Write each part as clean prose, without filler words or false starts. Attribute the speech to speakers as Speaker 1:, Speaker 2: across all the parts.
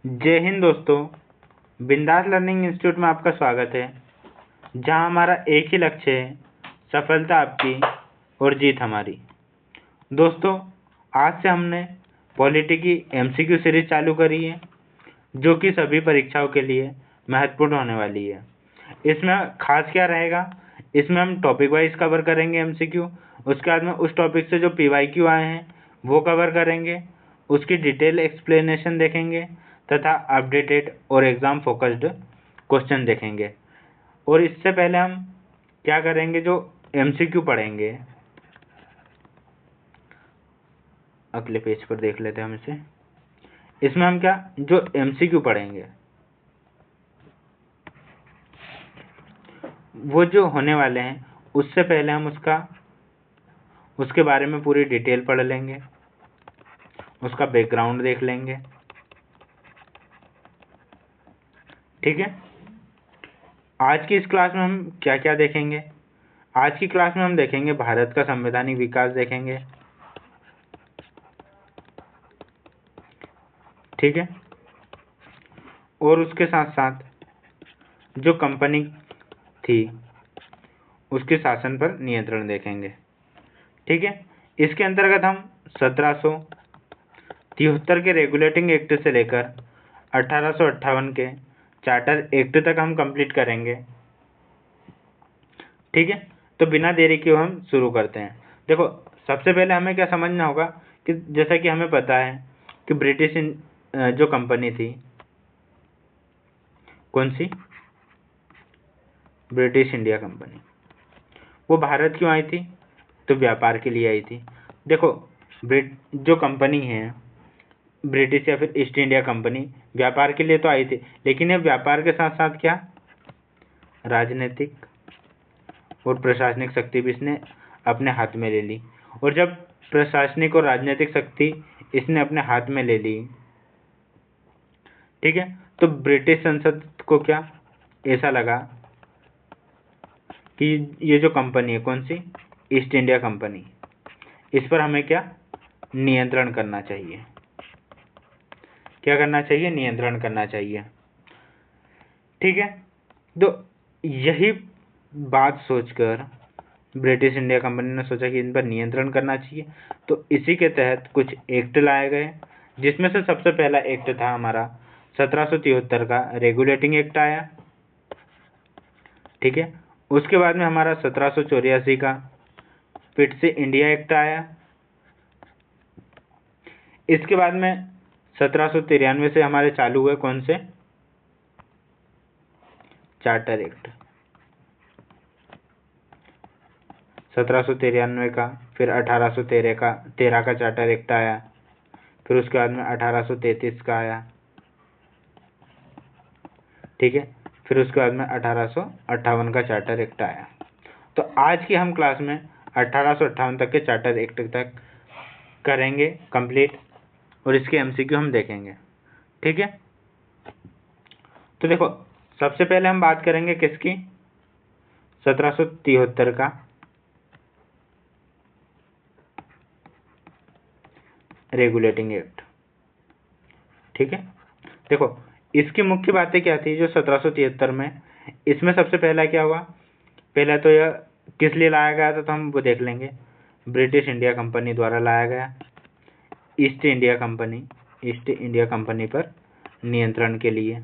Speaker 1: जय हिंद दोस्तों। बिंदास लर्निंग इंस्टीट्यूट में आपका स्वागत है, जहां हमारा एक ही लक्ष्य है, सफलता आपकी और जीत हमारी। दोस्तों, आज से हमने पॉलिटी की एमसीक्यू सीरीज चालू करी है, जो कि सभी परीक्षाओं के लिए महत्वपूर्ण होने वाली है। इसमें खास क्या रहेगा, इसमें हम टॉपिक वाइज कवर करेंगे एमसीक्यू। उसके बाद में उस टॉपिक से जो पीवाईक्यू आए हैं वो कवर करेंगे, उसकी डिटेल एक्सप्लेनेशन देखेंगे तथा अपडेटेड और एग्ज़ाम फोकस्ड क्वेश्चन देखेंगे। और इससे पहले हम क्या करेंगे, जो एमसीक्यू पढ़ेंगे, अगले पेज पर देख लेते हैं हम इसे। इसमें हम क्या जो एमसीक्यू पढ़ेंगे वो जो होने वाले हैं, उससे पहले हम उसके बारे में पूरी डिटेल पढ़ लेंगे, उसका बैकग्राउंड देख लेंगे। ठीक है। आज की इस क्लास में हम क्या क्या देखेंगे? आज की क्लास में हम देखेंगे भारत का संवैधानिक विकास देखेंगे। ठीक है। और उसके साथ साथ जो कंपनी थी उसके शासन पर नियंत्रण देखेंगे। ठीक है। इसके अंतर्गत हम 1773 के रेगुलेटिंग एक्ट से लेकर 1858 के चार्टर एक्ट तक हम कंप्लीट करेंगे। ठीक है। तो बिना देरी के हम शुरू करते हैं। देखो, सबसे पहले हमें क्या समझना होगा कि जैसा कि हमें पता है कि ब्रिटिश जो कंपनी थी, कौन सी? ब्रिटिश इंडिया कंपनी, वो भारत क्यों आई थी? तो व्यापार के लिए आई थी। देखो, जो कंपनी है ब्रिटिश या फिर ईस्ट इंडिया कंपनी, व्यापार के लिए तो आई थी, लेकिन ये व्यापार के साथ साथ क्या राजनीतिक और प्रशासनिक शक्ति भी इसने अपने हाथ में ले ली। और जब प्रशासनिक और राजनीतिक शक्ति इसने अपने हाथ में ले ली, ठीक है, तो ब्रिटिश संसद को क्या ऐसा लगा कि ये जो कंपनी है, कौन सी? ईस्ट इंडिया कंपनी, इस पर हमें क्या नियंत्रण करना चाहिए। क्या करना चाहिए? नियंत्रण करना चाहिए। ठीक है। तो यही बात सोचकर ब्रिटिश इंडिया कंपनी ने सोचा कि इन पर नियंत्रण करना चाहिए। तो इसी के तहत कुछ एक्ट लाए गए, जिसमें से सबसे पहला एक्ट था हमारा 1773 का रेगुलेटिंग एक्ट आया। ठीक है। उसके बाद में हमारा 1784 का फिर से इंडिया एक्ट आया। इसके बाद में 1793 से हमारे चालू हुए कौन से? Charter act. 1793 का, फिर 1813 का चार्टर एक्ट आया। फिर उसके बाद में 1833 का आया। ठीक है। फिर उसके बाद में 1858 का चार्टर एक्ट आया। तो आज की हम क्लास में 1858 तक के चार्टर एक्ट तक करेंगे कंप्लीट, और इसके एमसीक्यू हम देखेंगे। ठीक है। तो देखो, सबसे पहले हम बात करेंगे किसकी? 1773 का रेगुलेटिंग एक्ट। ठीक है। देखो, इसकी मुख्य बातें क्या थी जो 1773 में, इसमें सबसे पहला क्या हुआ? पहला तो यह किस लिए लाया गया था, तो हम वो देख लेंगे। ब्रिटिश इंडिया कंपनी द्वारा लाया गया, ईस्ट इंडिया कंपनी पर नियंत्रण के लिए।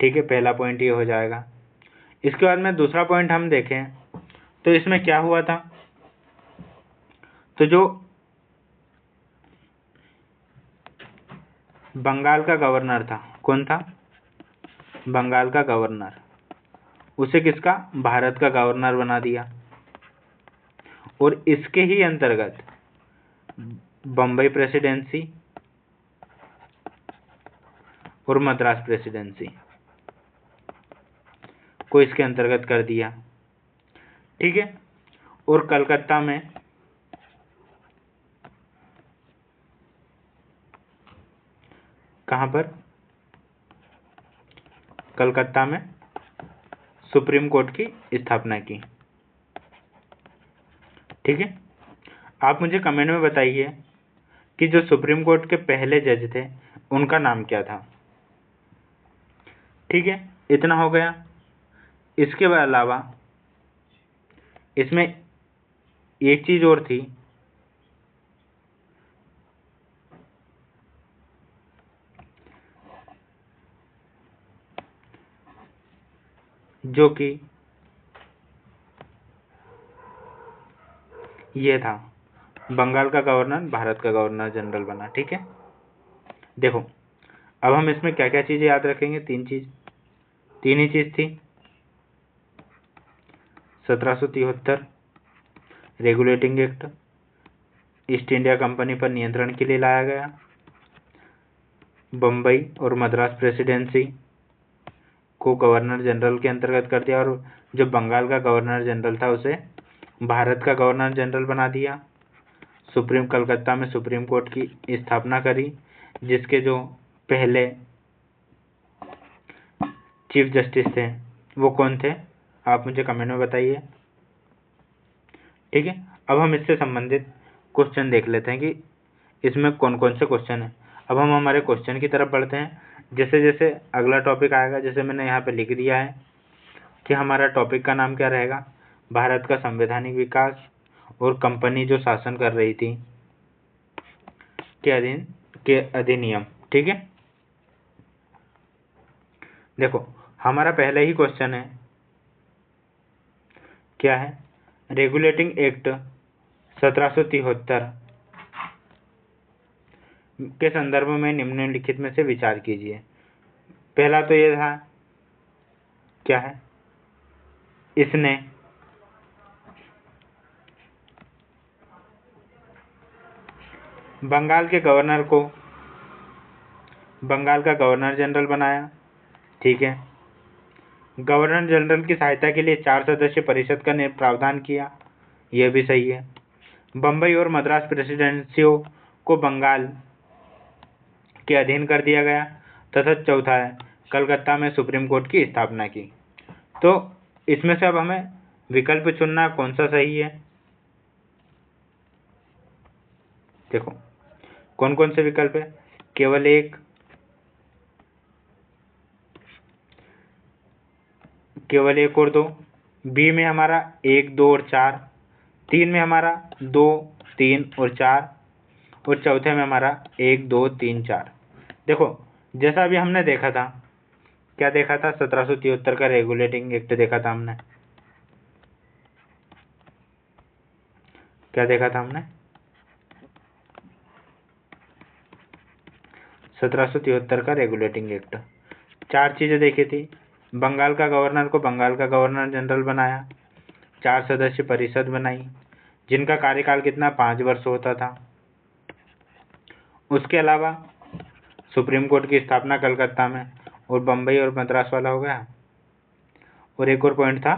Speaker 1: ठीक है, पहला पॉइंट ये हो जाएगा। इसके बाद में दूसरा पॉइंट हम देखें तो इसमें क्या हुआ था, तो जो बंगाल का गवर्नर था, कौन था? बंगाल का गवर्नर, उसे किसका? भारत का गवर्नर बना दिया। और इसके ही अंतर्गत बम्बई प्रेसिडेंसी और मद्रास प्रेसिडेंसी को इसके अंतर्गत कर दिया। ठीक है। और कलकत्ता में कहां पर? कलकत्ता में सुप्रीम कोर्ट की स्थापना की। ठीक है। आप मुझे कमेंट में बताइए कि जो सुप्रीम कोर्ट के पहले जज थे उनका नाम क्या था। ठीक है, इतना हो गया। इसके अलावा इसमें एक चीज और थी, जो कि ये था, बंगाल का गवर्नर भारत का गवर्नर जनरल बना। ठीक है, देखो अब हम इसमें क्या क्या चीजें याद रखेंगे। तीन ही चीज थी। 1773 regulating act, east India company पर नियंत्रण के लिए लाया गया। बम्बई और मद्रास प्रेसिडेंसी को गवर्नर जनरल के अंतर्गत कर दिया, और जो बंगाल का गवर्नर जनरल था उसे भारत का गवर्नर जनरल बना दिया। कलकत्ता में सुप्रीम कोर्ट की स्थापना करी, जिसके जो पहले चीफ जस्टिस थे वो कौन थे, आप मुझे कमेंट में बताइए। ठीक है, अब हम इससे संबंधित क्वेश्चन देख लेते हैं कि इसमें कौन कौन से क्वेश्चन हैं। अब हम हमारे क्वेश्चन की तरफ बढ़ते हैं। जैसे जैसे अगला टॉपिक आएगा, जैसे मैंने यहाँ पे लिख दिया है कि हमारा टॉपिक का नाम क्या रहेगा, भारत का संवैधानिक विकास और कंपनी जो शासन कर रही थी के अधिनियम। ठीक है, देखो हमारा पहले ही क्वेश्चन है, क्या है, रेगुलेटिंग एक्ट 1773 के संदर्भ में निम्नलिखित में से विचार कीजिए। पहला तो ये था, क्या है, इसने बंगाल के गवर्नर को बंगाल का गवर्नर जनरल बनाया। ठीक है, गवर्नर जनरल की सहायता के लिए 4 सदस्यीय परिषद का प्रावधान किया, यह भी सही है। बम्बई और मद्रास प्रेसिडेंसियों को बंगाल के अधीन कर दिया गया, तथा चौथा है, कलकत्ता में सुप्रीम कोर्ट की स्थापना की। तो इसमें से अब हमें विकल्प चुनना कौन सा सही है। देखो कौन कौन से विकल्प है, केवल एक और 2, बी में हमारा 1, 2 और 4, 3 में हमारा 2, 3 और 4, और चौथे में हमारा 1, 2, 3, 4। देखो जैसा अभी हमने देखा था, क्या देखा था, 1773 का रेगुलेटिंग एक्ट देखा था हमने। क्या देखा था हमने, 1773 का रेगुलेटिंग एक्ट। 4 चीजें देखी थी, बंगाल का गवर्नर को बंगाल का गवर्नर जनरल बनाया, 4 सदस्यीय परिषद बनाई जिनका कार्यकाल कितना, 5 वर्ष होता था। उसके अलावा सुप्रीम कोर्ट की स्थापना कलकत्ता में, और बम्बई और मद्रास वाला हो गया। और एक और पॉइंट था,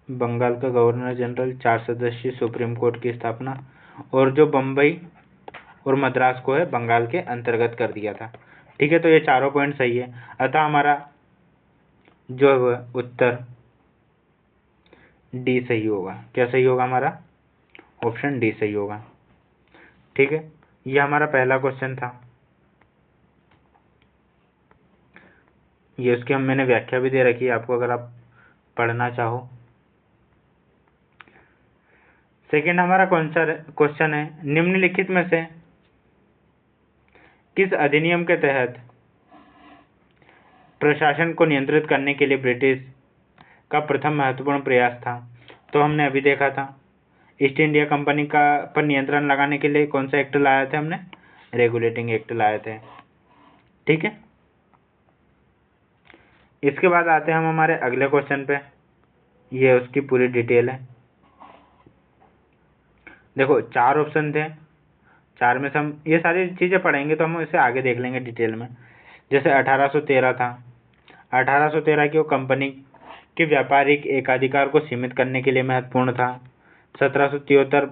Speaker 1: बंगाल का गवर्नर जनरल, 4 सदस्यीय सुप्रीम कोर्ट की स्थापना, और जो बम्बई और मद्रास को है बंगाल के अंतर्गत कर दिया था। ठीक है, तो ये चारों पॉइंट सही है, अतः हमारा जो है उत्तर डी सही होगा। क्या सही होगा, हमारा ऑप्शन डी सही होगा। ठीक है, ये हमारा पहला क्वेश्चन था। ये उसकी मैंने व्याख्या भी दे रखी है आपको, अगर आप पढ़ना चाहो। सेकंड हमारा कौन सा क्वेश्चन है, निम्नलिखित में से किस अधिनियम के तहत प्रशासन को नियंत्रित करने के लिए ब्रिटिश का प्रथम महत्वपूर्ण प्रयास था। तो हमने अभी देखा था, ईस्ट इंडिया कंपनी का पर नियंत्रण लगाने के लिए कौन सा एक्ट लाए थे हमने, रेगुलेटिंग एक्ट लाए थे। ठीक है, इसके बाद आते हैं हम हमारे अगले क्वेश्चन पे, ये उसकी पूरी डिटेल है। देखो 4 ऑप्शन थे, 4 में से हम ये सारी चीजें पढ़ेंगे तो हम इसे आगे देख लेंगे डिटेल में। जैसे 1813 था, 1813 की वो कंपनी के व्यापारिक एकाधिकार को सीमित करने के लिए महत्वपूर्ण था। 1773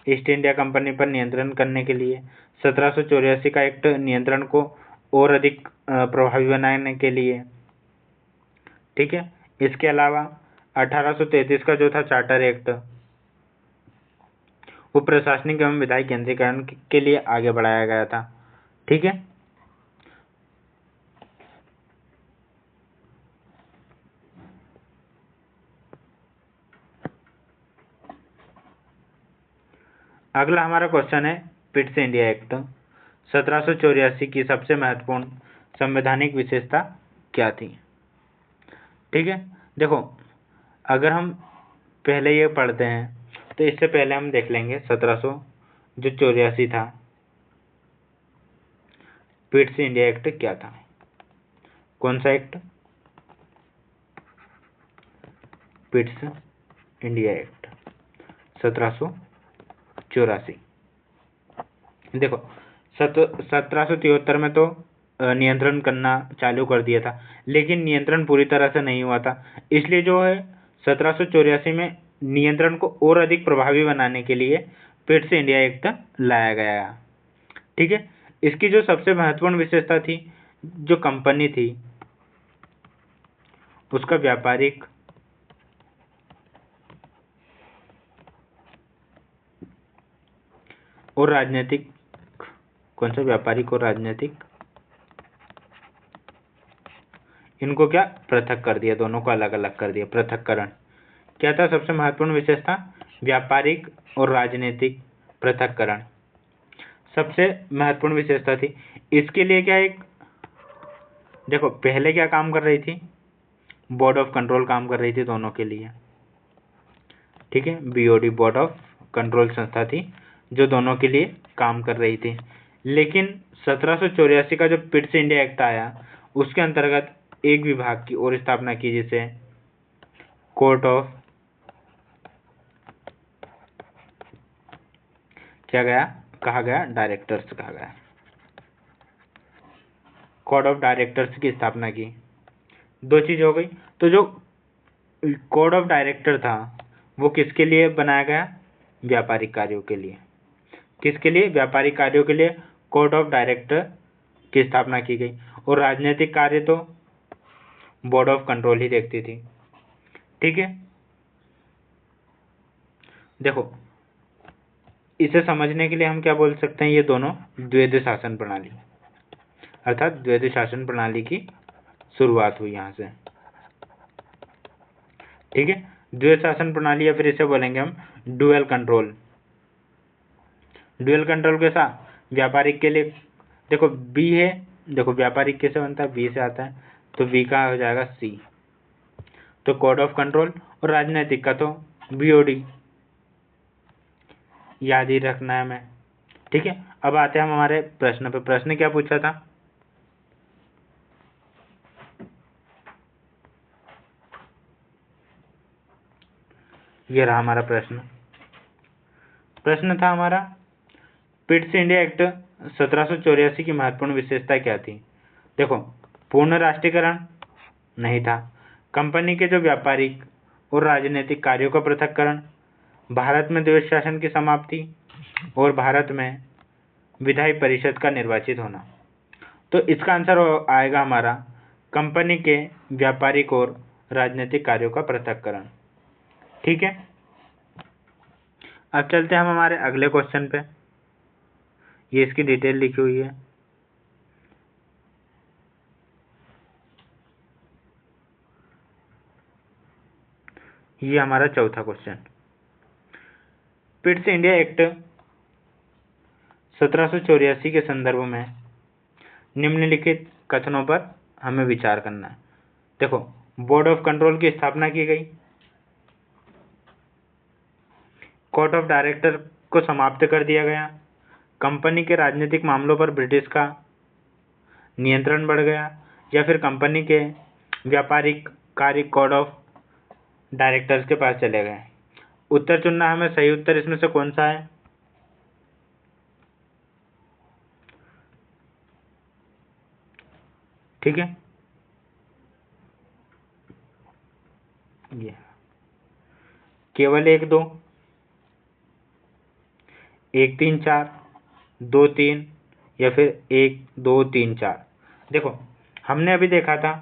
Speaker 1: ईस्ट इंडिया कंपनी पर नियंत्रण करने के लिए। 1784 का एक्ट नियंत्रण को और अधिक प्रभावी बनाने के लिए। ठीक है, इसके अलावा 1833 का जो था चार्टर एक्ट, वो प्रशासनिक एवं विधायी केंद्रीकरण के लिए आगे बढ़ाया गया था। ठीक है, अगला हमारा क्वेश्चन है पिट्स इंडिया एक्ट 1784 की सबसे महत्वपूर्ण संवैधानिक विशेषता क्या थी। ठीक है, देखो अगर हम पहले ये पढ़ते हैं तो इससे पहले हम देख लेंगे 1784 था, पिट्स इंडिया एक्ट क्या था। कौन सा एक्ट? Pitt's India act 1784। देखो 1773 में तो नियंत्रण करना चालू कर दिया था, लेकिन नियंत्रण पूरी तरह से नहीं हुआ था। इसलिए जो है 1784 में नियंत्रण को और अधिक प्रभावी बनाने के लिए पिट्स इंडिया एक्ट लाया गया। ठीक है, इसकी जो सबसे महत्वपूर्ण विशेषता थी, जो कंपनी थी उसका व्यापारिक और राजनीतिक, कौन सा? व्यापारिक और राजनीतिक, इनको क्या पृथक कर दिया, दोनों को अलग अलग कर दिया, पृथक्करण। क्या था सबसे महत्वपूर्ण विशेषता? व्यापारिक और राजनीतिक पृथक्करण सबसे महत्वपूर्ण विशेषता थी। इसके लिए क्या, एक देखो पहले क्या काम कर रही थी, बोर्ड ऑफ कंट्रोल काम कर रही थी दोनों के लिए। ठीक है, बीओडी बोर्ड ऑफ कंट्रोल संस्था थी जो दोनों के लिए काम कर रही थी। लेकिन 1784 का जो पिट्स इंडिया एक्ट आया उसके अंतर्गत एक विभाग की और स्थापना की, जिसे कोर्ट ऑफ कहा गया डायरेक्टर्स कहा गया। कोड ऑफ डायरेक्टर्स की स्थापना की। दो चीज हो गई। तो जो कोड ऑफ डायरेक्टर था वो किसके लिए बनाया गया? व्यापारिक कार्यों के लिए। किसके लिए? व्यापारिक कार्यों के लिए कोड ऑफ डायरेक्टर की स्थापना की गई। और राजनीतिक कार्य तो बोर्ड ऑफ कंट्रोल ही देखती थी। ठीक है, देखो इसे समझने के लिए हम क्या बोल सकते हैं, ये दोनों द्वैध शासन प्रणाली, अर्थात द्वैध शासन प्रणाली की शुरुआत हुई यहाँ से। ठीक है, द्वैध शासन प्रणाली, या फिर इसे बोलेंगे हम डुअल कंट्रोल। डुअल कंट्रोल के साथ व्यापारिक के लिए देखो बी है, देखो व्यापारिक कैसे बनता है, बी से आता है, तो बी का हो जाएगा सी, तो कोड ऑफ कंट्रोल। और राजनीतिक का तो बीओडी, याद ही रखना है हमें। ठीक है, अब आते हैं हम हमारे प्रश्न पे। प्रश्न क्या पूछा था? ये रहा हमारा प्रश्न। प्रश्न था हमारा, पिट्स इंडिया एक्ट 1784 की महत्वपूर्ण विशेषता क्या थी। देखो पूर्ण राष्ट्रीयकरण नहीं था, कंपनी के जो व्यापारिक और राजनीतिक कार्यों का पृथक्करण, भारत में द्वैध शासन की समाप्ति, और भारत में विधायी परिषद का निर्वाचित होना। तो इसका आंसर आएगा हमारा कंपनी के व्यापारिक और राजनीतिक कार्यों का पृथक्करण। ठीक है, अब चलते हैं हम हमारे अगले क्वेश्चन पे। ये इसकी डिटेल लिखी हुई है। ये हमारा चौथा क्वेश्चन, पिट्स इंडिया एक्ट 1784 के संदर्भ में निम्नलिखित कथनों पर हमें विचार करना है। देखो बोर्ड ऑफ कंट्रोल की स्थापना की गई, कोर्ट ऑफ डायरेक्टर को समाप्त कर दिया गया, कंपनी के राजनीतिक मामलों पर ब्रिटिश का नियंत्रण बढ़ गया, या फिर कंपनी के व्यापारिक कार्य कोड ऑफ डायरेक्टर्स के पास चले गए। उत्तर चुनना हमें, सही उत्तर इसमें से कौन सा है? ठीक है, ये केवल 1 2, 1 3 4, 2 3, या फिर 1 2 3 4। देखो हमने अभी देखा था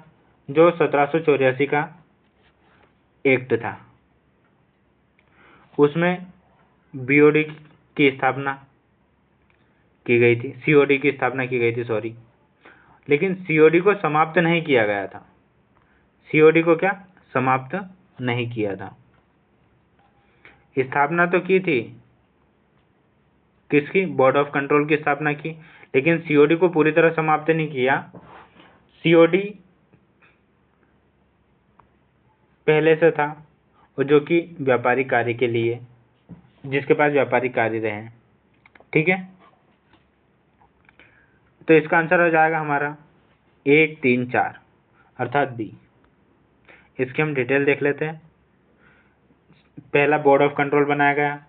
Speaker 1: जो 1784 का एक्ट था उसमें बीओडी की स्थापना की गई थी, सीओडी की स्थापना की गई थी, सॉरी। लेकिन सीओडी को समाप्त नहीं किया गया था। सीओडी को क्या समाप्त नहीं किया था। स्थापना तो की थी किसकी, बोर्ड ऑफ कंट्रोल की स्थापना की, लेकिन सीओडी को पूरी तरह समाप्त नहीं किया। सीओडी पहले से था, और जो कि व्यापारिक कार्य के लिए, जिसके पास व्यापारिक कार्य रहे। ठीक है, तो इसका आंसर हो जाएगा हमारा 1, 3, 4 अर्थात बी। इसकी हम डिटेल देख लेते हैं। पहला बोर्ड ऑफ कंट्रोल बनाया गया,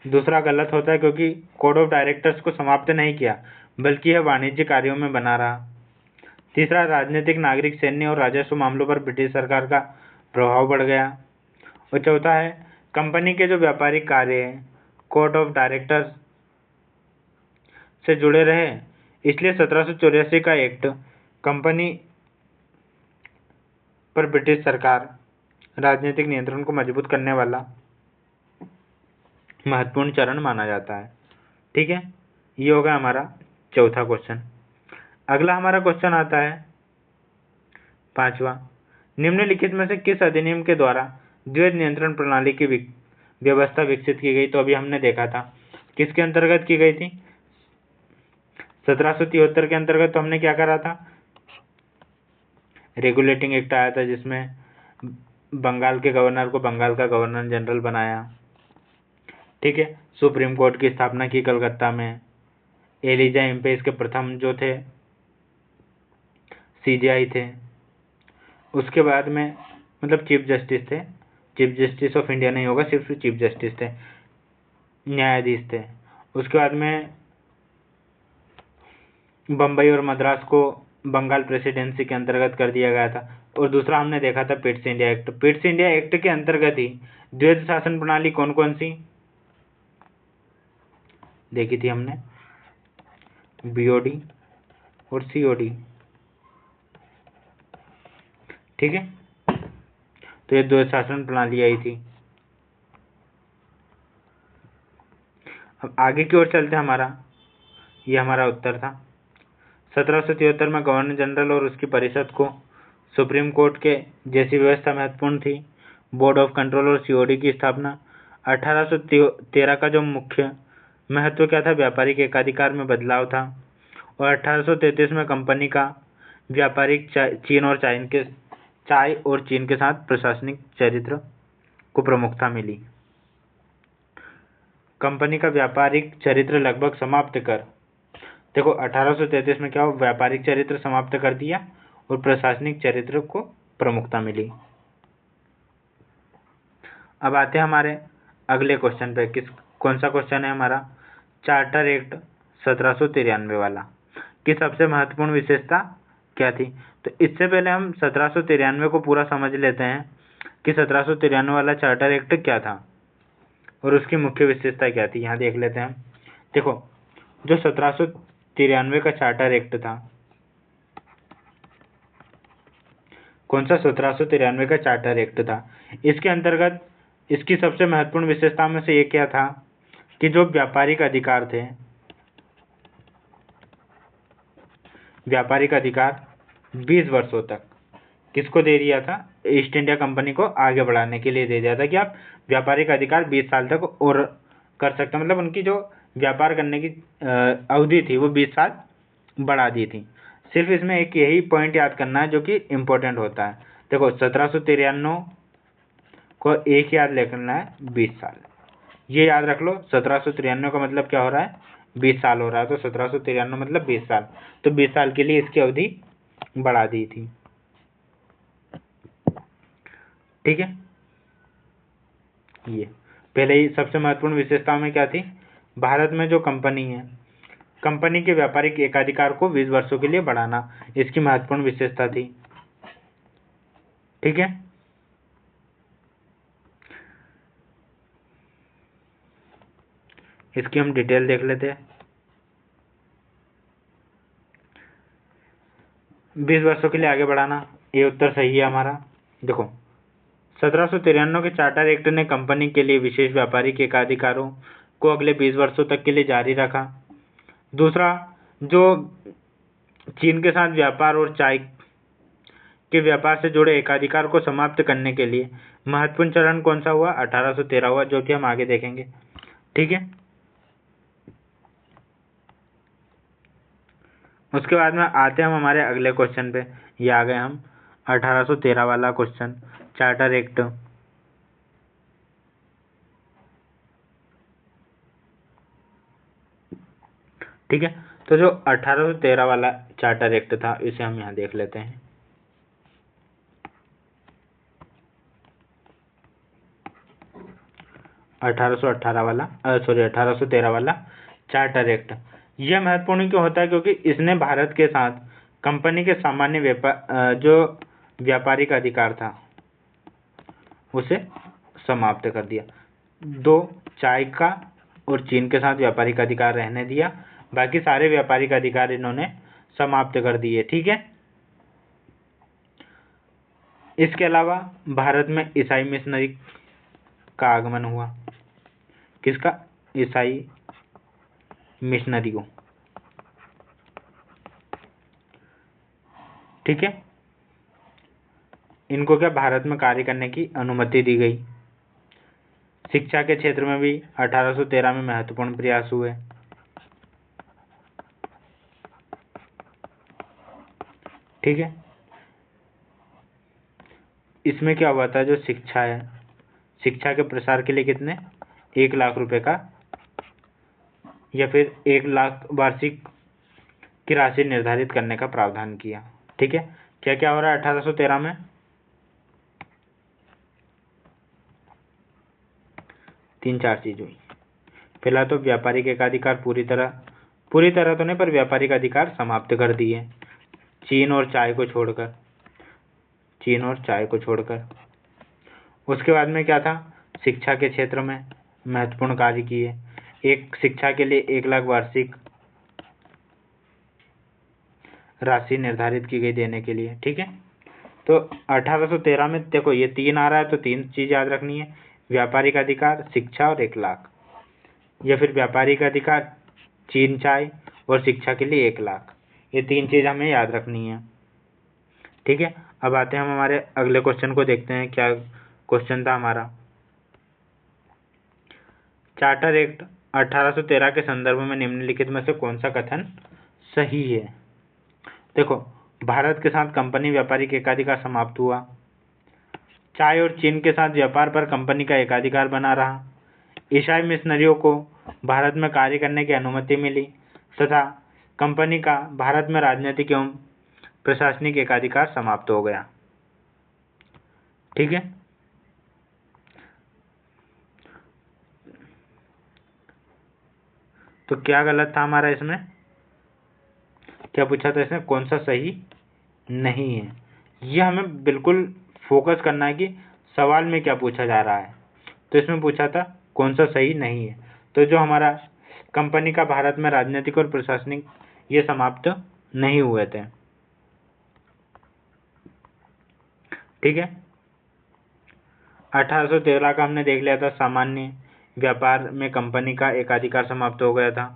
Speaker 1: दूसरा गलत होता है क्योंकि कोड ऑफ डायरेक्टर्स को समाप्त नहीं किया, बल्कि यह वाणिज्य कार्यों में बना रहा। तीसरा, राजनीतिक, नागरिक, सैन्य और राजस्व मामलों पर ब्रिटिश सरकार का प्रभाव बढ़ गया। और चौथा है, कंपनी के जो व्यापारिक कार्य हैं कोड ऑफ डायरेक्टर्स से जुड़े रहे, इसलिए 1784 का एक्ट कंपनी पर ब्रिटिश सरकार राजनीतिक नियंत्रण को मजबूत करने वाला महत्वपूर्ण चरण माना जाता है। ठीक है, ये होगा हमारा चौथा क्वेश्चन। अगला हमारा क्वेश्चन आता है 5वां, निम्नलिखित में से किस अधिनियम के द्वारा द्वैध नियंत्रण प्रणाली की व्यवस्था विकसित की गई। तो अभी हमने देखा था किसके अंतर्गत की गई थी, 1773 के अंतर्गत। तो हमने क्या करा था, रेगुलेटिंग एक्ट आया था, जिसमें बंगाल के गवर्नर को बंगाल का गवर्नर जनरल बनाया। ठीक है, सुप्रीम कोर्ट की स्थापना की कलकत्ता में। एलिजा इम्पेस के प्रथम जो थे सीजेआई थे। उसके बाद में मतलब चीफ जस्टिस थे, चीफ जस्टिस ऑफ इंडिया नहीं होगा, सिर्फ चीफ जस्टिस थे, न्यायाधीश थे। उसके बाद में बम्बई और मद्रास को बंगाल प्रेसिडेंसी के अंतर्गत कर दिया गया था। और दूसरा हमने देखा था Pitt's India act. Pitt's India act के अंतर्गत ही द्वैध शासन प्रणाली कौन कौन सी देखी थी हमने, बीओडी और सीओडी। ठीक है, तो ये द्वैध शासन प्रणाली आई थी। अब आगे की ओर चलते हैं। ये हमारा उत्तर था। 1773 में गवर्नर जनरल और उसकी परिषद को सुप्रीम कोर्ट के जैसी व्यवस्था महत्वपूर्ण थी। बोर्ड ऑफ कंट्रोल और सीओडी की स्थापना। 1813 का जो मुख्य महत्व क्या था, व्यापारिक एकाधिकार में बदलाव था। और 1833 में कंपनी का व्यापारिक चाय और चीन के साथ प्रशासनिक चरित्र को प्रमुखता मिली। कंपनी का व्यापारिक चरित्र लगभग समाप्त कर, देखो 1833 में क्या हो, व्यापारिक चरित्र समाप्त कर दिया और प्रशासनिक चरित्र को प्रमुखता मिली। अब आते हैं हमारे अगले क्वेश्चन पे। कौन सा क्वेश्चन है हमारा, चार्टर एक्ट 1793 वाला की सबसे महत्वपूर्ण विशेषता क्या थी। तो इससे पहले हम 1793 को पूरा समझ लेते हैं कि 1793 वाला चार्टर एक्ट क्या था और उसकी मुख्य विशेषता क्या थी। यहाँ देख लेते हैं। देखो, जो 1793 का चार्टर एक्ट था, कौन सा 1793 का चार्टर एक्ट था, इसके अंतर्गत इसकी सबसे महत्वपूर्ण विशेषता में से एक क्या था कि जो व्यापारिक अधिकार थे, व्यापारिक अधिकार 20 वर्षों तक किसको दे दिया था, ईस्ट इंडिया कंपनी को आगे बढ़ाने के लिए दे दिया था कि आप व्यापारिक अधिकार 20 साल तक और कर सकते हैं। मतलब उनकी जो व्यापार करने की अवधि थी वो 20 साल बढ़ा दी थी। सिर्फ इसमें एक यही पॉइंट याद करना है जो कि इम्पोर्टेंट होता है। देखो 1793 को एक याद रखना है, 20 साल, ये याद रख लो। 1793 का मतलब क्या हो रहा है, 20 साल हो रहा है। तो 1793 मतलब 20 साल, तो 20 साल के लिए इसकी अवधि बढ़ा दी थी। ठीक है, ये पहले ही सबसे महत्वपूर्ण विशेषताओं में क्या थी, भारत में जो कंपनी है, कंपनी के व्यापारिक एकाधिकार को 20 वर्षों के लिए बढ़ाना, इसकी महत्वपूर्ण विशेषता थी। ठीक है, इसकी हम डिटेल देख लेते हैं। 20 वर्षों के लिए आगे बढ़ाना, ये उत्तर सही है हमारा। देखो 1793 के चार्टर एक्ट ने कंपनी के लिए विशेष व्यापारिक एकाधिकारों को अगले 20 वर्षों तक के लिए जारी रखा। दूसरा, जो चीन के साथ व्यापार और चाय के व्यापार से जुड़े एकाधिकार को समाप्त करने के लिए महत्वपूर्ण चरण कौन सा हुआ? 1813 हुआ, जो कि हम आगे देखेंगे। ठीक है, उसके बाद में आते हैं हम हमारे अगले क्वेश्चन पे। ये आ गए हम 1813 वाला क्वेश्चन, चार्टर एक्ट। ठीक है, तो जो 1813 वाला चार्टर एक्ट था, इसे हम यहाँ देख लेते हैं। अठारह सौ तेरह वाला चार्टर एक्ट, यह महत्वपूर्ण क्यों होता है? क्योंकि इसने भारत के साथ कंपनी के सामान्य व्यापार जो व्यापारिक अधिकार था उसे समाप्त कर दिया। दो, चाय का और चीन के साथ व्यापारिक अधिकार रहने दिया, बाकी सारे व्यापारिक अधिकार इन्होंने समाप्त कर दिए। ठीक है, इसके अलावा भारत में ईसाई मिशनरी का आगमन हुआ। किसका? ईसाई मिशनरियों। ठीक है, इनको क्या भारत में कार्य करने की अनुमति दी गई। शिक्षा के क्षेत्र में भी 1813 में महत्वपूर्ण प्रयास हुए। ठीक है, इसमें क्या हुआ था? जो शिक्षा है, शिक्षा के प्रसार के लिए कितने? 1 लाख रुपए का या फिर 1 लाख वार्षिक की राशि निर्धारित करने का प्रावधान किया। ठीक है, क्या क्या हो रहा है 1813 में? 3-4 चीज हुई। पहला तो व्यापारिक एकाधिकार पूरी तरह तो नहीं, पर व्यापारिक अधिकार समाप्त कर दिए, चीन और चाय को छोड़कर। उसके बाद में क्या था? शिक्षा के क्षेत्र में महत्वपूर्ण कार्य किए। एक शिक्षा के लिए 1 लाख वार्षिक राशि निर्धारित की गई देने के लिए। ठीक है, तो 1813 में देखो ये 3 आ रहा है, तो 3 चीज याद रखनी है, व्यापारिक अधिकार, शिक्षा और 1 लाख, या फिर व्यापारिक अधिकार, चीन चाय और शिक्षा के लिए 1 लाख। ये 3 चीज हमें याद रखनी है। ठीक है, अब आते हैं हम हमारे अगले क्वेश्चन को देखते हैं। क्या क्वेश्चन था हमारा? चार्टर एक्ट 1813 के संदर्भ में निम्नलिखित में से कौन सा कथन सही है? देखो, भारत के साथ कंपनी व्यापारिक एकाधिकार समाप्त हुआ, चाय और चीन के साथ व्यापार पर कंपनी का एकाधिकार बना रहा, ईसाई मिशनरियों को भारत में कार्य करने की अनुमति मिली, तथा कंपनी का भारत में राजनीतिक एवं प्रशासनिक एकाधिकार समाप्त हो गया। ठीक है, तो क्या गलत था हमारा इसमें? क्या पूछा था इसमें? कौन सा सही नहीं है? यह हमें बिल्कुल फोकस करना है कि सवाल में क्या पूछा जा रहा है। तो इसमें पूछा था कौन सा सही नहीं है, तो जो हमारा कंपनी का भारत में राजनीतिक और प्रशासनिक ये समाप्त नहीं हुए थे। ठीक है, 1813 का हमने देख लिया था, सामान्य व्यापार में कंपनी का एकाधिकार समाप्त हो गया था।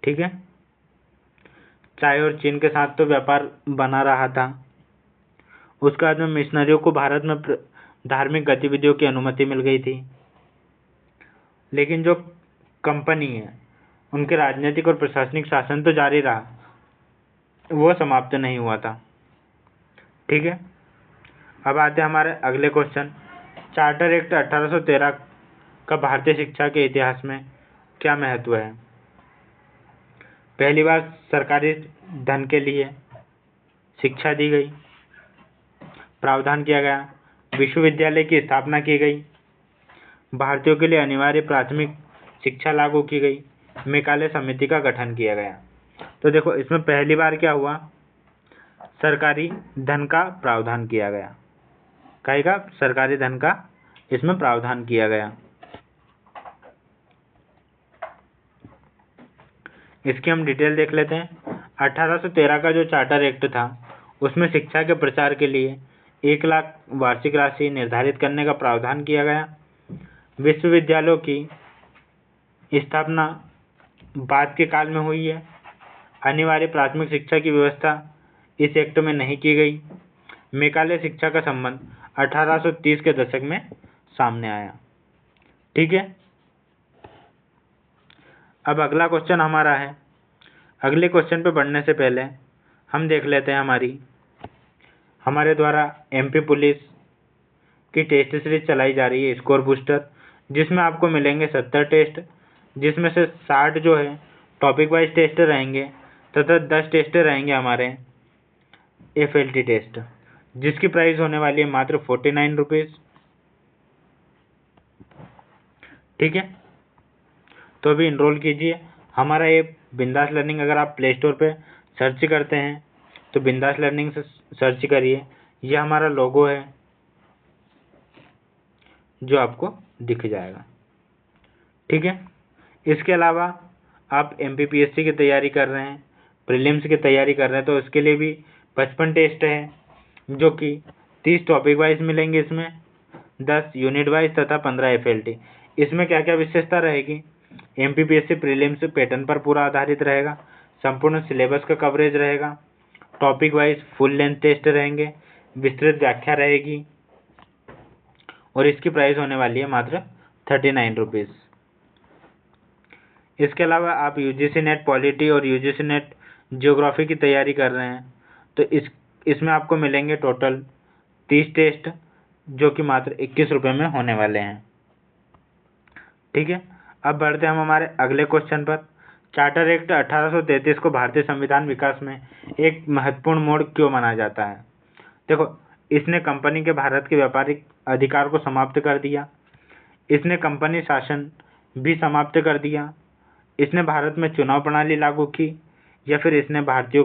Speaker 1: ठीक है, चाय और चीन के साथ तो व्यापार बना रहा था। उसके बाद में मिशनरियों को भारत में धार्मिक गतिविधियों की अनुमति मिल गई थी, लेकिन जो कंपनी है उनके राजनीतिक और प्रशासनिक शासन तो जारी रहा, वो समाप्त नहीं हुआ था। ठीक है, अब आते हैं हमारे अगले क्वेश्चन। चार्टर एक्ट 1813 का भारतीय शिक्षा के इतिहास में क्या महत्व है? पहली बार सरकारी धन के लिए शिक्षा दी गई, प्रावधान किया गया, विश्वविद्यालय की स्थापना की गई, भारतीयों के लिए अनिवार्य प्राथमिक शिक्षा लागू की गई, मेकाले समिति का गठन किया गया। तो देखो, इसमें पहली बार क्या हुआ? सरकारी धन का प्रावधान किया गया। कहेगा सरकारी धन का इसमें प्रावधान किया गया। इसकी हम डिटेल देख लेते हैं। 1813 का जो चार्टर एक्ट था उसमें शिक्षा के प्रचार के लिए 1 लाख वार्षिक राशि निर्धारित करने का प्रावधान किया गया। विश्वविद्यालयों की स्थापना बाद के काल में हुई है। अनिवार्य प्राथमिक शिक्षा की व्यवस्था इस एक्ट में नहीं की गई। मेकाले शिक्षा का संबंध 1830 के दशक में सामने आया। ठीक है, अब अगला क्वेश्चन हमारा है। अगले क्वेश्चन पे बढ़ने से पहले हम देख लेते हैं हमारे द्वारा एमपी पुलिस की टेस्ट सीरीज चलाई जा रही है स्कोर बूस्टर, जिसमें आपको मिलेंगे 70 टेस्ट, जिसमें से 60 जो है टॉपिक वाइज टेस्ट रहेंगे तथा 10 टेस्ट रहेंगे हमारे FLT टेस्ट, जिसकी प्राइस होने वाली है मात्र 49 रुपीज़। ठीक है, तो अभी इनरोल कीजिए हमारा ऐप बिंदास लर्निंग। अगर आप प्ले स्टोर पे सर्च करते हैं तो बिंदास लर्निंग से सर्च करिए, यह हमारा लोगो है जो आपको दिख जाएगा। ठीक है, इसके अलावा आप MPPSC की तैयारी कर रहे हैं, प्रीलिम्स की तैयारी कर रहे हैं, तो इसके लिए भी 55 टेस्ट है, जो कि 30 टॉपिक वाइज मिलेंगे, इसमें 10 यूनिट वाइज तथा 15 FLT। इसमें क्या क्या विशेषता रहेगी? MPPSC प्रीलिम्स पैटर्न पर पूरा आधारित रहेगा, संपूर्ण सिलेबस का कवरेज रहेगा, topic wise full length test रहेंगे, विस्तृत व्याख्या रहेगी और इसकी प्राइस होने वाली है मात्र 39 रुपीज़। इसके अलावा आप UGC नेट पॉलिटी और UGC नेट ज्योग्राफी की तैयारी कर रहे हैं तो इसमें आपको मिलेंगे टोटल 30 टेस्ट, जो कि मात्र 21 रुपये में होने वाले हैं। ठीक है, अब बढ़ते हम हमारे अगले क्वेश्चन पर। चार्टर एक्ट 1833 को भारतीय संविधान विकास में एक महत्वपूर्ण मोड़ क्यों माना जाता है? देखो, इसने कंपनी के भारत के व्यापारिक अधिकार को समाप्त कर दिया, इसने कंपनी शासन भी समाप्त कर दिया, इसने भारत में चुनाव प्रणाली लागू की, या फिर इसने भारतीयों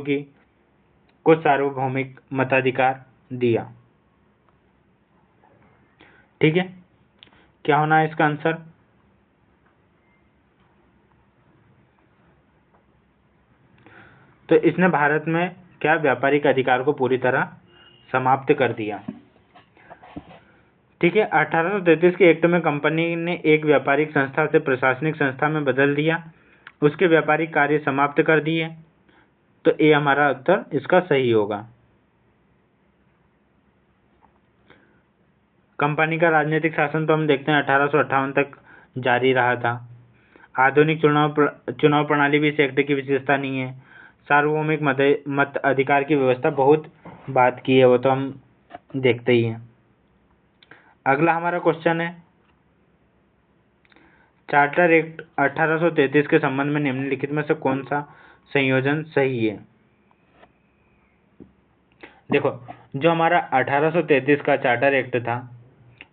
Speaker 1: को सार्वभौमिक मताधिकार दिया? ठीक है, क्या होना है इसका आंसर? तो इसने भारत में क्या व्यापारिक अधिकार को पूरी तरह समाप्त कर दिया। ठीक है, 1833 के एक्ट में कंपनी ने एक व्यापारिक संस्था से प्रशासनिक संस्था में बदल दिया, उसके व्यापारिक कार्य समाप्त कर दिए, तो ये हमारा उत्तर इसका सही होगा। कंपनी का राजनीतिक शासन तो हम देखते हैं 1858 तक जारी रहा था। आधुनिक चुनाव प्रणाली भी इस एक्ट की विशेषता नहीं है। सार्वभौमिक मत अधिकार की व्यवस्था बहुत बात की है, वो तो हम देखते ही हैं। अगला हमारा क्वेश्चन है, चार्टर एक्ट 1833 के संबंध में निम्नलिखित में से कौन सा संयोजन सही है? देखो, जो हमारा 1833 का चार्टर एक्ट था,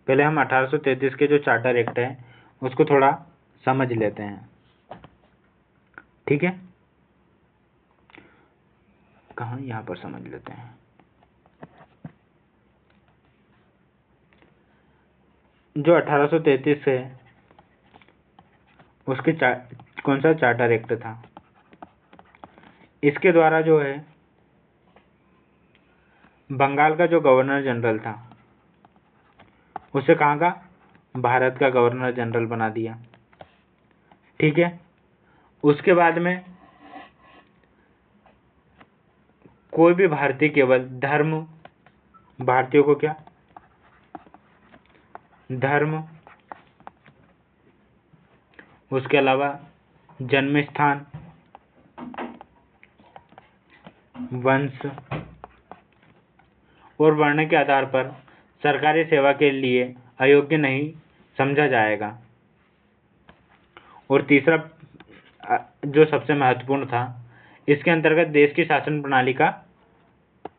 Speaker 1: पहले हम 1833 के जो चार्टर एक्ट है उसको थोड़ा समझ लेते हैं। ठीक है, कहाँ, यहाँ पर समझ लेते हैं। जो 1833 है उसके कौन सा चार्टर एक्ट था? इसके द्वारा जो है बंगाल का जो गवर्नर जनरल था उसे कहाँ का? भारत का गवर्नर जनरल बना दिया। ठीक है, उसके बाद में कोई भी भारतीय केवल धर्म, भारतीयों को क्या? धर्म, उसके अलावा जन्म स्थान, वंश और वर्ण के आधार पर सरकारी सेवा के लिए अयोग्य नहीं समझा जाएगा। और तीसरा जो सबसे महत्वपूर्ण था, इसके अंतर्गत देश की शासन प्रणाली का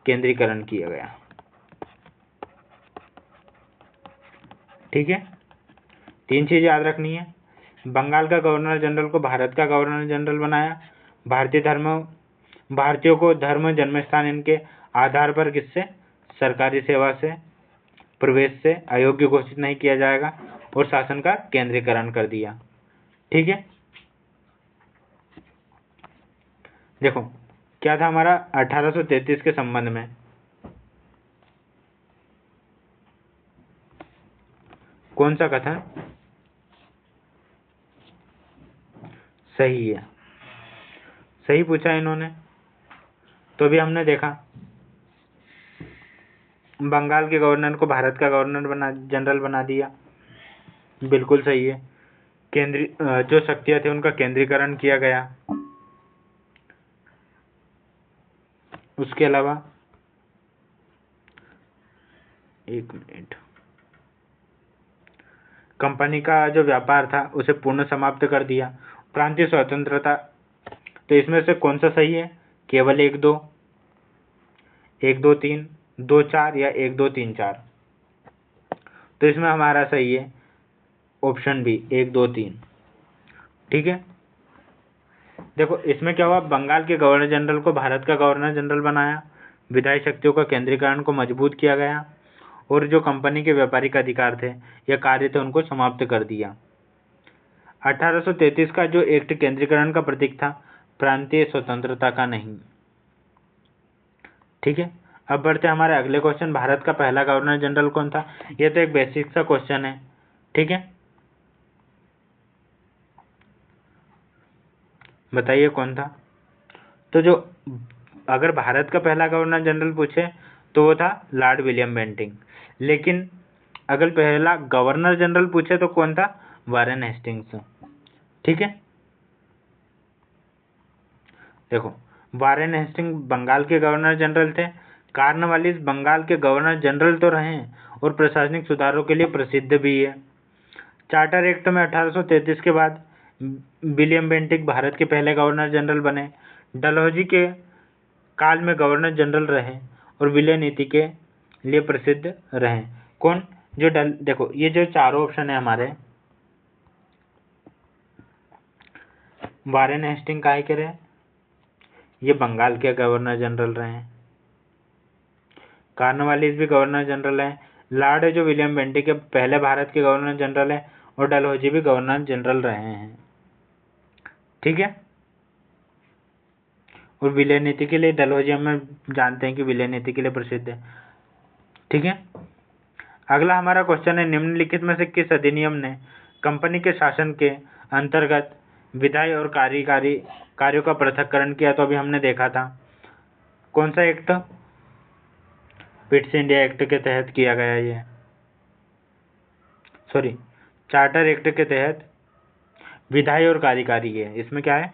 Speaker 1: केंद्रीकरण किया गया। ठीक है, 3 चीज याद रखनी है। बंगाल का गवर्नर जनरल को भारत का गवर्नर जनरल बनाया, भारतीयों को धर्म, जन्मस्थान इनके आधार पर किससे? सरकारी सेवा से, प्रवेश से अयोग्य घोषित नहीं किया जाएगा, और शासन का केंद्रीकरण कर दिया। ठीक है, देखो क्या था हमारा 1833 के संबंध में, कौन सा कथन सही है? सही पूछा इन्होंने। तो भी हमने देखा बंगाल के गवर्नर को भारत का गवर्नर जनरल बना दिया, बिल्कुल सही है। केंद्रीय जो शक्तियां थी उनका केंद्रीकरण किया गया। उसके अलावा एक मिनट, कंपनी का जो व्यापार था उसे पूर्ण समाप्त कर दिया। प्रांतीय स्वतंत्रता, तो इसमें से कौन सा सही है? केवल 1 2, 1 2 3, 2 4 या 1 2 3 4? तो इसमें हमारा सही है ऑप्शन बी 1 2 3। ठीक है, देखो इसमें क्या हुआ, बंगाल के गवर्नर जनरल को भारत का गवर्नर जनरल बनाया, विधायी शक्तियों का केंद्रीकरण को मजबूत किया गया और जो कंपनी के व्यापारिक अधिकार थे या कार्य थे उनको समाप्त कर दिया। 1833 का जो एक्ट केंद्रीकरण का प्रतीक था, प्रांतीय स्वतंत्रता का नहीं। ठीक है, अब बढ़ते हमारे अगले क्वेश्चन, भारत का पहला गवर्नर जनरल कौन था? ये तो एक बेसिक सा क्वेश्चन है। ठीक है, बताइए कौन था? तो जो अगर भारत का पहला गवर्नर जनरल पूछे तो वो था लॉर्ड विलियम बेंटिंक, लेकिन अगर पहला गवर्नर जनरल पूछे तो कौन था? Warren Hastings. ठीक है, देखो वारेन हेस्टिंग्स बंगाल के गवर्नर जनरल थे। कार्नवालिस बंगाल के गवर्नर जनरल तो रहे और प्रशासनिक सुधारों के लिए प्रसिद्ध भी है। चार्टर एक्ट में 1833 के बाद विलियम बेंटिक भारत के पहले गवर्नर जनरल बने। डलहौजी के काल में गवर्नर जनरल रहे और विलय नीति के लिए प्रसिद्ध रहे। कौन? जो देखो ये जो चारों ऑप्शन है हमारे, वारेन हेस्टिंग काहे के रहे? ये बंगाल के गवर्नर जनरल रहे हैं। कार्नवालिस भी गवर्नर जनरल है। लॉर्ड जो विलियम बेंटिक के पहले भारत के गवर्नर जनरल है और डलहौजी भी गवर्नर जनरल रहे हैं। ठीक है, और विलय नीति के लिए डलहौजी हम जानते हैं कि विलय नीति के लिए प्रसिद्ध है। ठीक है, अगला हमारा क्वेश्चन है, निम्नलिखित में से किस अधिनियम ने कंपनी के शासन के अंतर्गत विधायी और कार्यकारी कार्यों का पृथक्करण किया? तो अभी हमने देखा था कौन सा एक्ट? पिट्स इंडिया एक्ट के तहत किया गया ये, सॉरी चार्टर एक्ट के तहत विधायी और कार्यकारी है। इसमें क्या है?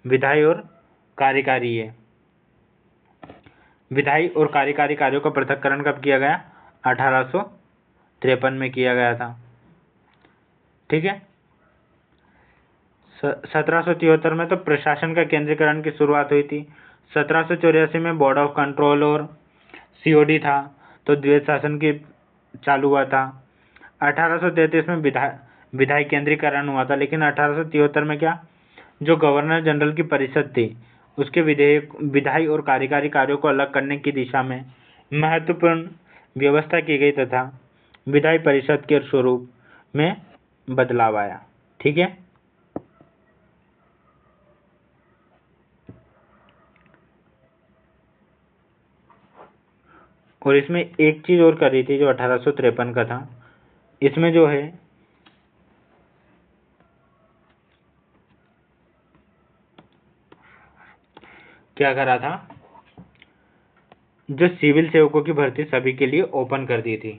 Speaker 1: विधायी और कार्यकारी है। विधायी और कार्यकारी कार्यों का पृथक्करण कब किया गया? 1853 में किया गया था। ठीक है, 1773 में तो प्रशासन का केंद्रीकरण की शुरुआत हुई थी। 1784 में बोर्ड ऑफ कंट्रोल और सीओडी था, तो द्वैत शासन की चालू हुआ था। 1833 में विधायी केंद्रीकरण हुआ था, लेकिन 1873 में क्या, जो गवर्नर जनरल की परिषद थी उसके विधायी और कार्यकारी कार्यों को अलग करने की दिशा में महत्वपूर्ण व्यवस्था की गई तथा विधायी परिषद के स्वरूप में बदलाव आया। ठीक है, और इसमें एक चीज और करी थी जो 1853 का था। इसमें जो है क्या करा था, जो सिविल सेवकों की भर्ती सभी के लिए ओपन कर दी थी।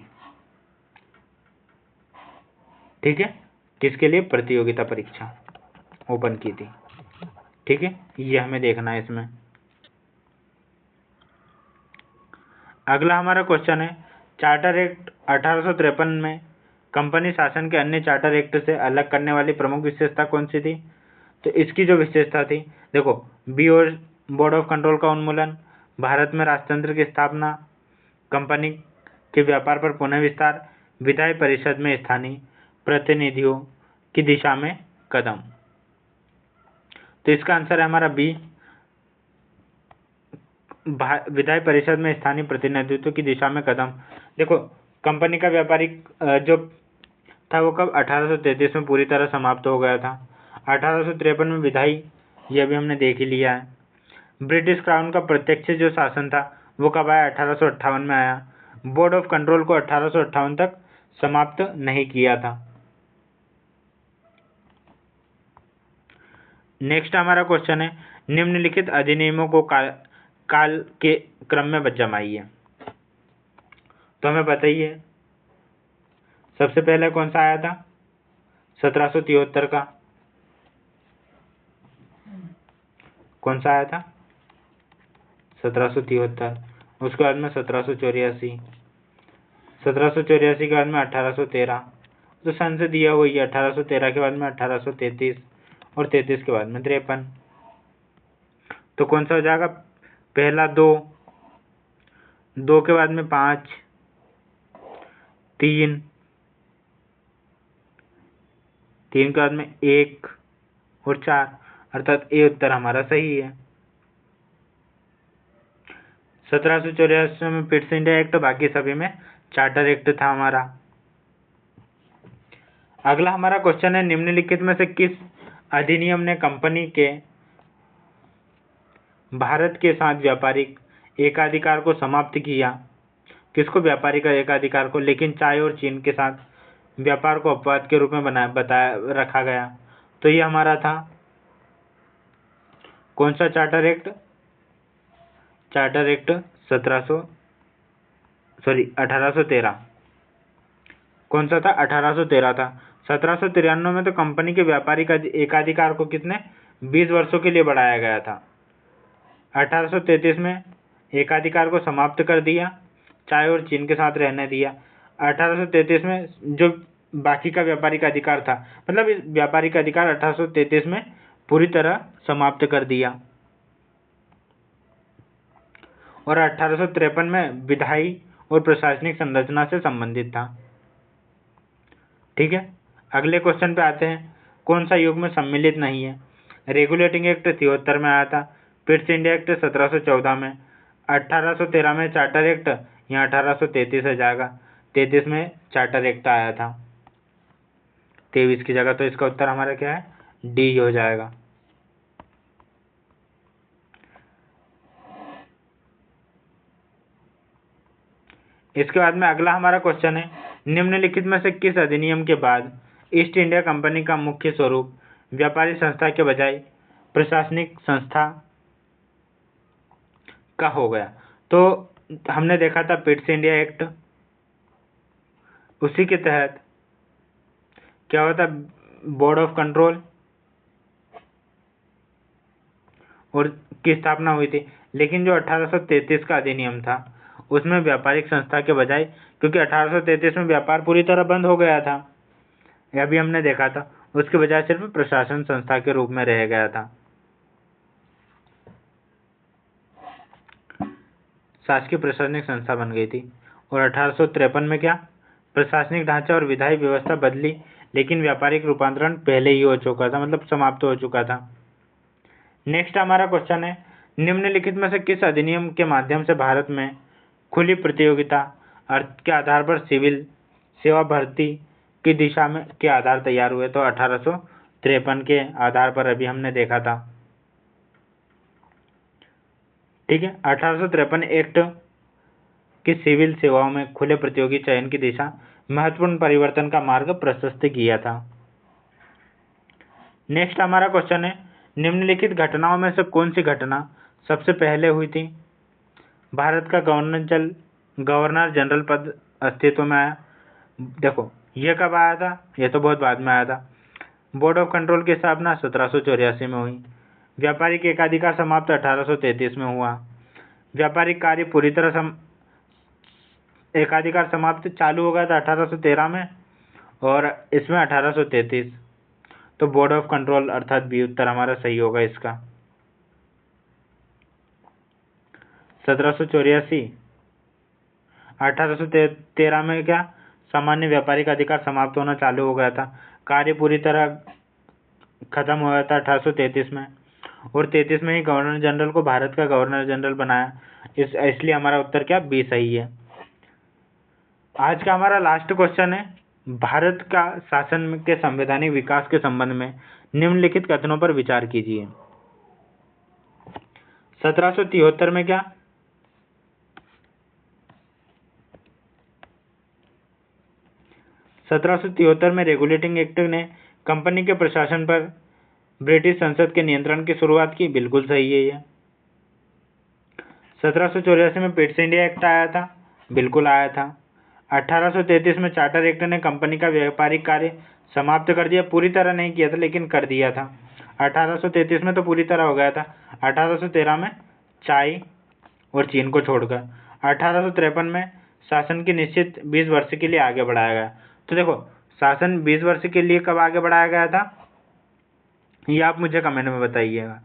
Speaker 1: ठीक है, किसके लिए? प्रतियोगिता परीक्षा ओपन की थी। ठीक है, ये हमें देखना है इसमें। अगला हमारा क्वेश्चन है, चार्टर एक्ट 1853 में कंपनी शासन के अन्य चार्टर एक्ट से अलग करने वाली प्रमुख विशेषता कौन सी थी? तो इसकी जो विशेषता थी, देखो बी और बोर्ड ऑफ कंट्रोल का उन्मूलन, भारत में राजतंत्र की स्थापना, कंपनी के व्यापार पर पुनः विस्तार, विधायी परिषद में स्थानीय प्रतिनिधियों की दिशा में कदम। तो इसका आंसर है हमारा बी, विधायी परिषद में स्थानीय प्रतिनिधित्व की दिशा में कदम। देखो कंपनी का व्यापारिक जो था वो कब? 1833 में पूरी तरह समाप्त हो गया था। 1853 में विधायी, ये भी हमने देख ही लिया है। ब्रिटिश क्राउन का प्रत्यक्ष जो शासन था वो कब आया? 1858 में आया। बोर्ड ऑफ कंट्रोल को 1858 तक समाप्त नहीं किया था। नेक्स्ट हमारा क्वेश्चन है, निम्नलिखित अधिनियमों को काल के क्रम में जमाइए। तो हमें बताइए सबसे पहले कौन सा आया था? 1773 का। कौन सा आया था? 1773। उसके बाद में 1784, 1784 के बाद में 1813, तो सन से दिया हुई है। 1813 के बाद में 1833 और 33 के बाद में 53। तो कौन सा हो जाएगा? पहला 2, 2 के बाद में 5, 3, 3 के बाद में 1 और 4, अर्थात ए उत्तर हमारा सही है। 1784 में पिट्स इंडिया एक्ट, बाकी सभी में चार्टर एक्ट था हमारा। अगला हमारा क्वेश्चन है, निम्नलिखित में से किस अधिनियम ने कंपनी के भारत के साथ व्यापारिक एकाधिकार को समाप्त किया? किसको? व्यापारिक एकाधिकार को, लेकिन चाय और चीन के साथ व्यापार को अपवाद के रूप में बताया रखा गया। तो ये हमारा था कौन सा चार्टर एक्ट? Charter act 1813। कौन सा था? 1813 था। 1793 में तो कंपनी के व्यापारिक एकाधिकार को कितने 20 वर्षों के लिए बढ़ाया गया था। 1833 में एकाधिकार को समाप्त कर दिया, चाय और चीन के साथ रहने दिया। 1833 में जो बाकी का व्यापारिक अधिकार था, मतलब इस व्यापारिक अधिकार 1833 में पूरी तरह समाप्त कर दिया। और 1853 में विधायी और प्रशासनिक संरचना से संबंधित था। ठीक है, अगले क्वेश्चन पे आते हैं। कौन सा युग में सम्मिलित नहीं है? रेगुलेटिंग एक्ट 73 में आया था, पिट्स इंडिया एक्ट 1714 में, 1813 में चार्टर एक्ट, यहाँ 1833 हो जाएगा। 33 में चार्टर एक्ट आया था 23 की जगह, तो इसका उत्तर हमारा क्या है? डी हो जाएगा। इसके बाद में अगला हमारा क्वेश्चन है, निम्नलिखित में से किस अधिनियम के बाद ईस्ट इंडिया कंपनी का मुख्य स्वरूप व्यापारी संस्था के बजाय प्रशासनिक संस्था का हो गया? तो हमने देखा था पिट्स इंडिया एक्ट, उसी के तहत क्या होता? बोर्ड ऑफ कंट्रोल और की स्थापना हुई थी। लेकिन जो 1833 का अधिनियम था उसमें व्यापारिक संस्था के बजाय, क्योंकि 1833 में व्यापार पूरी तरह बंद हो गया था, यह भी हमने देखा था, उसके बजाय सिर्फ प्रशासन संस्था के रूप में रह गया था। शासकीय प्रशासनिक संस्था बन गई थी। और 1853 में क्या? प्रशासनिक ढांचा और विधायी व्यवस्था बदली, लेकिन व्यापारिक रूपांतरण पहले ही हो चुका था, मतलब समाप्त हो चुका था। नेक्स्ट हमारा क्वेश्चन है, निम्नलिखित में से किस अधिनियम के माध्यम से भारत में खुली प्रतियोगिता अर्थ के आधार पर सिविल सेवा भर्ती की दिशा में के आधार तैयार हुए? तो 1853 के आधार पर अभी हमने देखा था। ठीक है, 1853 एक्ट की सिविल सेवाओं में खुले प्रतियोगी चयन की दिशा महत्वपूर्ण परिवर्तन का मार्ग प्रशस्त किया था। नेक्स्ट हमारा क्वेश्चन है, निम्नलिखित घटनाओं में से कौन सी घटना सबसे पहले हुई थी? भारत का गवर्नर जनरल पद अस्तित्व में आया। देखो ये कब आया था? ये तो बहुत बाद में आया था। बोर्ड ऑफ कंट्रोल की स्थापना 1784 में हुई। व्यापारिक एकाधिकार समाप्त 1833 में हुआ। व्यापारिक कार्य पूरी तरह एकाधिकार समाप्त चालू हो गया था 1813 में, और इसमें 1833। तो बोर्ड ऑफ कंट्रोल अर्थात बी उत्तर हमारा सही होगा इसका। 1784, 1813 में क्या? सामान्य व्यापारिक अधिकार समाप्त होना चालू हो गया था, कार्य पूरी तरह खत्म हो गया था 1833 में, और 33 में ही गवर्नर जनरल को भारत का गवर्नर जनरल बनाया। इसलिए हमारा उत्तर क्या? बी सही है। आज का हमारा लास्ट क्वेश्चन है, भारत का शासन के संवैधानिक विकास के संबंध में निम्नलिखित कथनों पर विचार कीजिए। 1773 में क्या, रेगुलेटिंग एक्ट ने कंपनी के प्रशासन पर ब्रिटिश संसद के नियंत्रण की शुरुआत की। बिल्कुल सही है ये। 1784 में पिट्स इंडिया एक्ट आया था। बिल्कुल आया था। 1833 में चार्टर एक्ट ने कंपनी का व्यापारिक कार्य समाप्त कर दिया। पूरी तरह नहीं किया था, लेकिन कर दिया था। 1833 में तो पूरी तरह हो गया था। 1813 में चाय और चीन को छोड़कर। 1853 में शासन की निश्चित 20 वर्ष के लिए आगे बढ़ाया गया। तो देखो, शासन 20 वर्ष के लिए कब आगे बढ़ाया गया था, ये आप मुझे कमेंट में बताइएगा।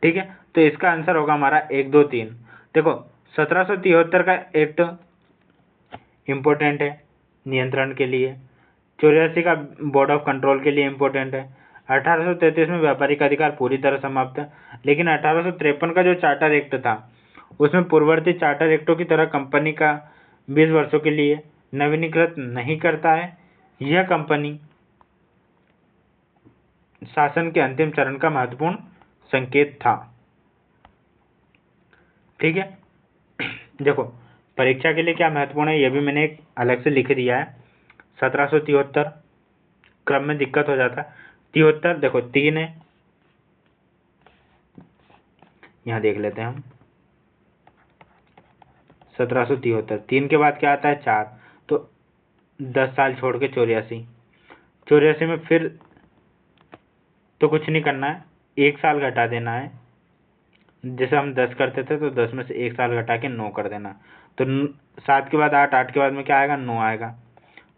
Speaker 1: ठीक है, तो इसका आंसर होगा हमारा 1, 2, 3। देखो, 1773 का एक्ट इम्पोर्टेंट है नियंत्रण के लिए। 84 का बोर्ड ऑफ कंट्रोल के लिए इम्पोर्टेंट है। 1833 में व्यापारिक अधिकार पूरी तरह समाप्त है। लेकिन 1853 का जो चार्टर एक्ट था, उसमें पूर्ववर्ती चार्टर एक्टों की तरह कंपनी का 20 वर्षों के लिए नवीनीकृत नहीं करता है। यह कंपनी शासन के अंतिम चरण का महत्वपूर्ण संकेत था। ठीक है, देखो, परीक्षा के लिए क्या महत्वपूर्ण है, यह भी मैंने एक अलग से लिख दिया है। 1773 क्रम में दिक्कत हो जाता है। 73 देखो 3 है, यहाँ देख लेते हैं हम। 1773 3 के बाद क्या आता है, 4, तो 10 साल छोड़ के 84 में फिर तो कुछ नहीं करना है, 1 साल घटा देना है। जैसे हम 10 करते थे तो 10 में से 1 साल घटा के 9 कर देना। तो 7 के बाद 8, 8 के बाद में क्या आएगा, 9 आएगा।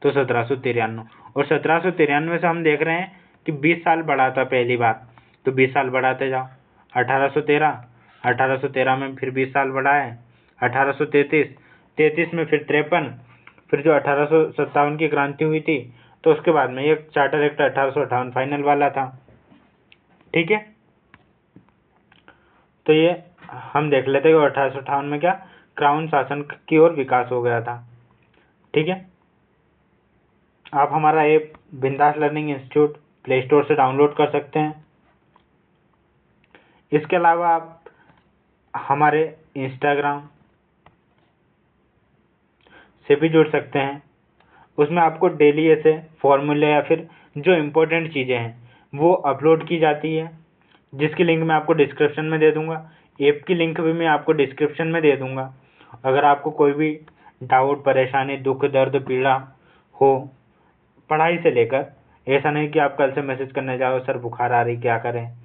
Speaker 1: तो 1793। और 1793 से हम देख रहे हैं कि 20 साल बढ़ा था पहली बार, तो 20 साल बढ़ाते जाओ। 1813 में फिर 20 साल बढ़ाए। 1833 में फिर 53, फिर जो 1857 की क्रांति हुई थी, तो उसके बाद में ये चार्टर एक्ट 1858 फाइनल वाला था। ठीक है, तो ये हम देख लेते हैं कि 1858 में क्या क्राउन शासन की ओर विकास हो गया था। ठीक है, आप हमारा ऐप बिंदास लर्निंग इंस्टीट्यूट प्ले स्टोर से डाउनलोड कर सकते हैं। इसके अलावा आप हमारे इंस्टाग्राम से भी जुड़ सकते हैं। उसमें आपको डेली ऐसे फॉर्मूले या फिर जो इम्पोर्टेंट चीज़ें हैं वो अपलोड की जाती है, जिसकी लिंक मैं आपको डिस्क्रिप्शन में दे दूंगा। ऐप की लिंक भी मैं आपको डिस्क्रिप्शन में दे दूंगा। अगर आपको कोई भी डाउट, परेशानी, दुख, दर्द, पीड़ा हो पढ़ाई से लेकर, ऐसा नहीं कि आप कल से मैसेज करने जाओ, सर बुखार आ रही क्या करें,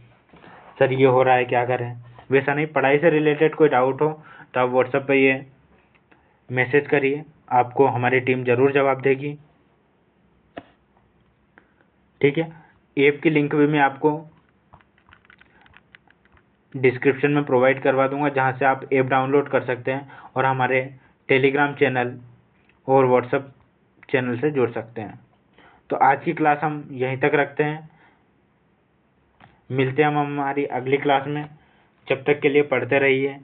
Speaker 1: सर ये हो रहा है क्या करें, वैसा नहीं। पढ़ाई से रिलेटेड कोई डाउट हो तो आप व्हाट्सएप पे ये मैसेज करिए, आपको हमारी टीम ज़रूर जवाब देगी। ठीक है, ऐप की लिंक भी मैं आपको डिस्क्रिप्शन में प्रोवाइड करवा दूंगा, जहां से आप ऐप डाउनलोड कर सकते हैं और हमारे टेलीग्राम चैनल और व्हाट्सएप चैनल से जुड़ सकते हैं। तो आज की क्लास हम यहीं तक रखते हैं। मिलते हैं हम हमारी अगली क्लास में। जब तक के लिए पढ़ते रहिए।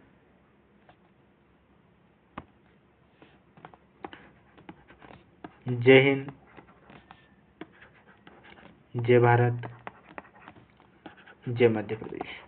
Speaker 1: जय हिंद, जय भारत, जय मध्य प्रदेश।